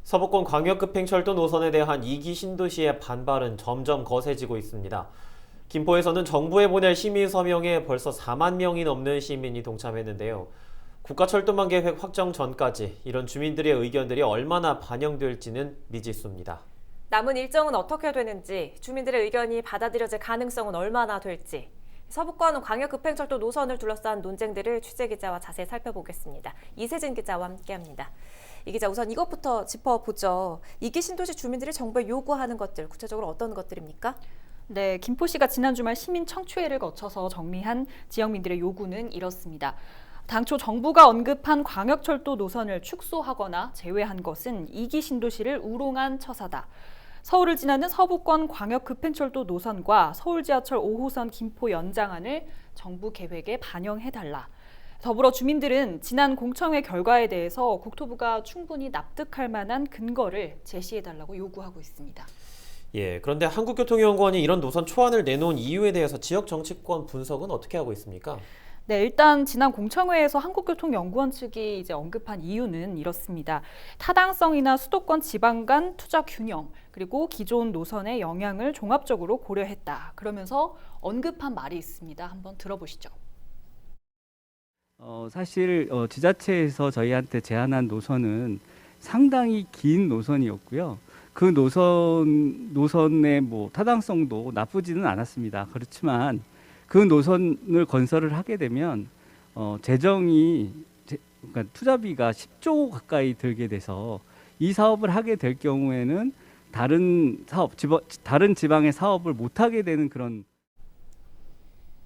서부권 광역급행철도 노선에 대한 2기 신도시의 반발은 점점 거세지고 있습니다. 김포에서는 정부에 보낼 시민 서명에 벌써 4만 명이 넘는 시민이 동참했는데요. 국가철도망 계획 확정 전까지 이런 주민들의 의견들이 얼마나 반영될지는 미지수입니다. 남은 일정은 어떻게 되는지, 주민들의 의견이 받아들여질 가능성은 얼마나 될지, 서부권 광역급행철도 노선을 둘러싼 논쟁들을 취재기자와 자세히 살펴보겠습니다. 이세진 기자와 함께합니다. 이 기자, 우선 이것부터 짚어보죠. 2기 신도시 주민들이 정부에 요구하는 것들, 구체적으로 어떤 것들입니까? 네, 김포시가 지난 주말 시민 청취회를 거쳐서 정리한 지역민들의 요구는 이렇습니다. 당초 정부가 언급한 광역철도 노선을 축소하거나 제외한 것은 2기 신도시를 우롱한 처사다. 서울을 지나는 서부권 광역급행철도 노선과 서울지하철 5호선 김포 연장안을 정부 계획에 반영해달라. 더불어 주민들은 지난 공청회 결과에 대해서 국토부가 충분히 납득할 만한 근거를 제시해달라고 요구하고 있습니다. 그런데 한국교통연구원이 이런 노선 초안을 내놓은 이유에 대해서 지역 정치권 분석은 어떻게 하고 있습니까? 네, 일단 지난 공청회에서 한국교통연구원 측이 언급한 이유는 이렇습니다. 타당성이나 수도권 지방 간 투자 균형, 그리고 기존 노선의 영향을 종합적으로 고려했다. 그러면서 언급한 말이 있습니다. 한번 들어보시죠. 사실 지자체에서 저희한테 제안한 노선은 상당히 긴 노선이었고요. 그 노선의 타당성도 나쁘지는 않았습니다. 그렇지만 그 노선을 건설을 하게 되면 그러니까 투자비가 10조 가까이 들게 돼서 이 사업을 하게 될 경우에는 다른 지방의 사업을 못 하게 되는 그런.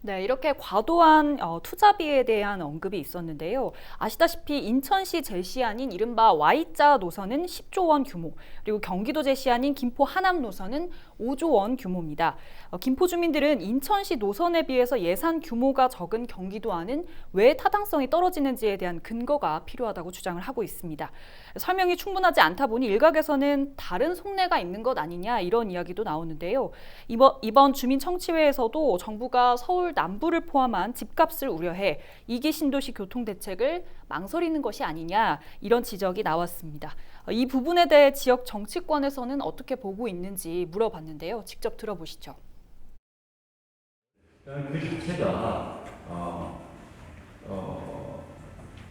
네, 이렇게 과도한 투자비에 대한 언급이 있었는데요. 아시다시피 인천시 제시안인 이른바 Y자 노선은 10조 원 규모, 그리고 경기도 제시안인 김포 하남 노선은 5조 원 규모입니다. 김포 주민들은 인천시 노선에 비해서 예산 규모가 적은 경기도안은 왜 타당성이 떨어지는지에 대한 근거가 필요하다고 주장을 하고 있습니다. 설명이 충분하지 않다 보니 일각에서는 다른 속내가 있는 것 아니냐 이런 이야기도 나오는데요. 이번 주민청취회에서도 정부가 서울 남부를 포함한 집값을 우려해 2기 신도시 교통대책을 망설이는 것이 아니냐 이런 지적이 나왔습니다. 이 부분에 대해 지역 정치권에서는 어떻게 보고 있는지 물어봤는데요. 직접 들어보시죠. 그 자체가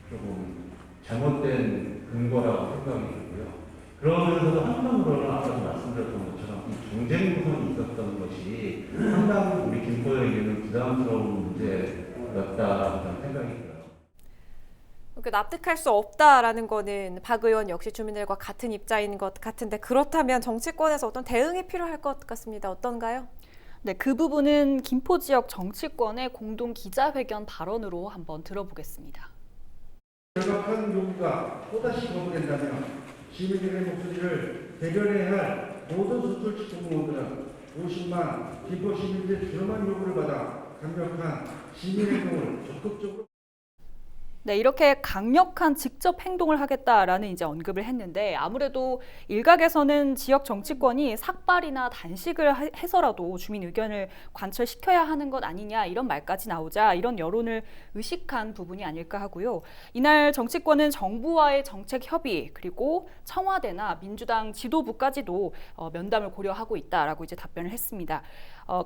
조금 잘못된 근거라고 생각이 들고요. 그러면서도 한편으로는 아까 말씀드렸던 것처럼 이 경쟁 구성이 있었던 것이 상당히 우리 김포에게는 부담스러운 문제였다는 생각이 들어요. 납득할 수 없다라는 거는 박 의원 역시 주민들과 같은 입장인 것 같은데, 그렇다면 정치권에서 어떤 대응이 필요할 것 같습니다. 어떤가요? 네, 그 부분은 김포 지역 정치권의 공동 기자회견 발언으로 한번 들어보겠습니다. 절박한 요구가 또다시 거부된다면 시민들의 목소리를 대변해야 할 모든 수출직 공무원들은 50만 김포 시민들의 저렴한 요구를 받아 강력한 시민행동을 적극적으로. 네, 이렇게 강력한 직접 행동을 하겠다라는 언급을 했는데, 아무래도 일각에서는 지역 정치권이 삭발이나 단식을 해서라도 주민 의견을 관철시켜야 하는 것 아니냐 이런 말까지 나오자 이런 여론을 의식한 부분이 아닐까 하고요. 이날 정치권은 정부와의 정책 협의, 그리고 청와대나 민주당 지도부까지도 면담을 고려하고 있다라고 답변을 했습니다.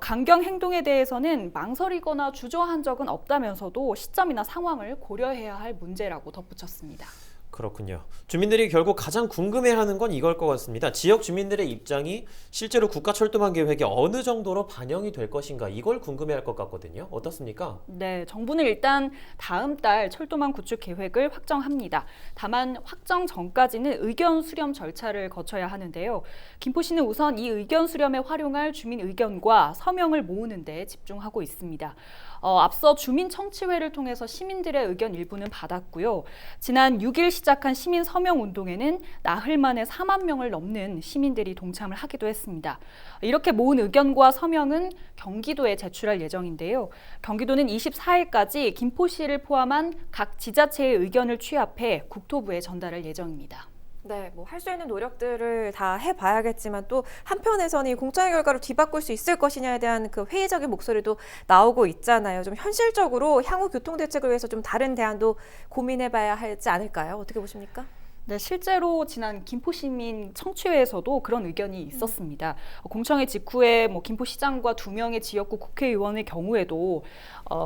강경 행동에 대해서는 망설이거나 주저한 적은 없다면서도 시점이나 상황을 고려해야 할 문제라고 덧붙였습니다. 그렇군요. 주민들이 결국 가장 궁금해하는 건 이걸 것 같습니다. 지역 주민들의 입장이 실제로 국가철도망 계획에 어느 정도로 반영이 될 것인가, 이걸 궁금해할 것 같거든요. 어떻습니까? 네, 정부는 일단 다음 달 철도망 구축 계획을 확정합니다. 다만 확정 전까지는 의견 수렴 절차를 거쳐야 하는데요. 김포시는 우선 이 의견 수렴에 활용할 주민 의견과 서명을 모으는 데 집중하고 있습니다. 앞서 주민청취회를 통해서 시민들의 의견 일부는 받았고요. 지난 6일 시작한 시민 서명 운동에는 나흘 만에 4만 명을 넘는 시민들이 동참을 하기도 했습니다. 이렇게 모은 의견과 서명은 경기도에 제출할 예정인데요. 경기도는 24일까지 김포시를 포함한 각 지자체의 의견을 취합해 국토부에 전달할 예정입니다. 네, 할 수 있는 노력들을 다 해봐야겠지만, 또 한편에서는 이 공청회 결과를 뒤바꿀 수 있을 것이냐에 대한 그 회의적인 목소리도 나오고 있잖아요. 좀 현실적으로 향후 교통대책을 위해서 좀 다른 대안도 고민해봐야 하지 않을까요? 어떻게 보십니까? 네, 실제로 지난 김포시민 청취회에서도 그런 의견이 있었습니다. 공청회 직후에 김포시장과 2명의 지역구 국회의원의 경우에도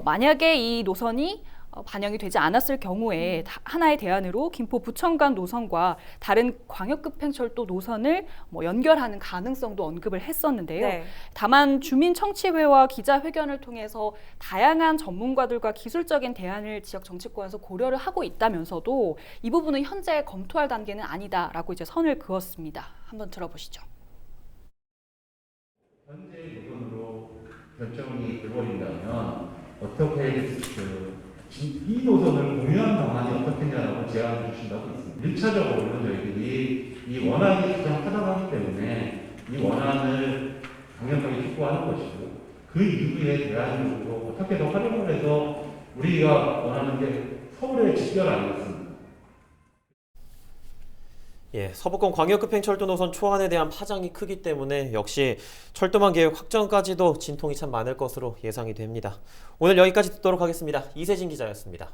만약에 이 노선이 반영이 되지 않았을 경우에 하나의 대안으로 김포-부천 간 노선과 다른 광역급행철도 노선을 연결하는 가능성도 언급을 했었는데요. 네. 다만 주민청취회와 기자회견을 통해서 다양한 전문가들과 기술적인 대안을 지역 정치권에서 고려를 하고 있다면서도 이 부분은 현재 검토할 단계는 아니다라고 이제 선을 그었습니다. 한번 들어보시죠. 현재 노선으로 결정이 돼버린다면 어떻게 이 노선을 공유한 방안이 어떻겠냐라고 제안을 주신다고 있습니다. 1차적으로는 저희들이 이 원안이 가장 타당하기 때문에 이 원안을 강력하게 촉구하는 것이고 그 이후에 대안적으로 어떻게 더 활용을 해서 우리가 원하는 게 서울의 직결 아니겠습니까? 예, 서부권 광역급행철도 노선 초안에 대한 파장이 크기 때문에 역시 철도망 계획 확정까지도 진통이 참 많을 것으로 예상이 됩니다. 오늘 여기까지 듣도록 하겠습니다. 이세진 기자였습니다.